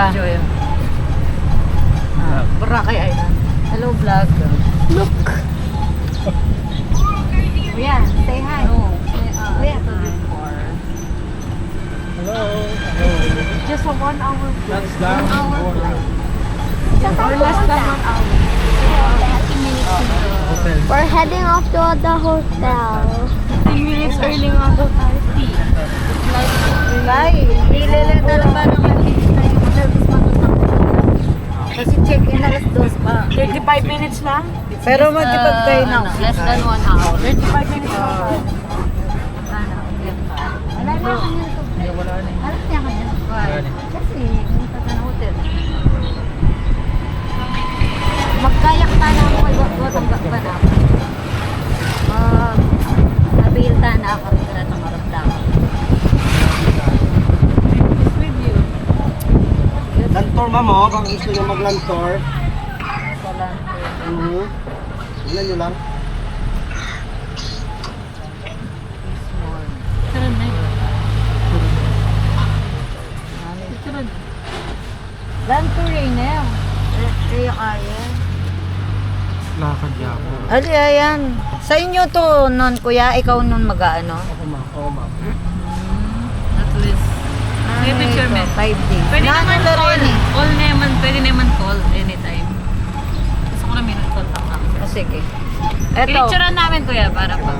Enjoy. Boracay Island. Hello vlog. Look. Kuya, say hi. No. Kuya, Hello. just a 1 hour flight. That's down. 1 hour flight. Or Or less than 1 hour. 30 minutes to the... Hotel. We're heading off to the hotel. 15 minutes early nga daw tayo. Ay, ililita naman ng service matutang. Kasi check-in alas 2 pa. 35 minutes lang? Pero magkipag kayo na. Less than 1 hour. 35 minutes pa. Wala na ako nito. Wala na. Alas niya kanya. Wala na. Kasi, nunta ka na hotel. Magkayak ta na ako kay Watanggak pa na. Nabil ta na ako rin na itong maramdaman. Lantor mamo, kung gusto nyo maglantor. Salam. Ilan nyo lang? Karan na yun. Land to Rainel. Kaya kaya. Lakad niya ako. Ali, ayan. Sa inyo to nun, kuya, ikaw nun mag-ano? Ako ma, oo ma. At least. May picture, ito, men. 5 days. Pwede naman Nandito call. rin eh. Call naman. Pwede naman call anytime. Gusto ko na minute contact lang. Oh, sige. Eto. Pinicturean namin kuya para pag...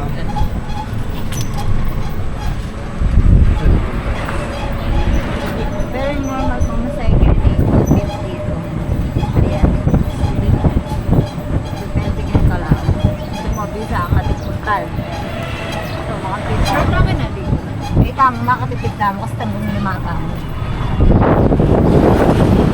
Very normal kung masaya kayo dito. Ayan. Depende kayo ka lang. Ito mo, visa ang katipuntal. Ito, mga picture. Sure namin na dito. Ikaw, makatipid na mo kasi tanong ni mata mo.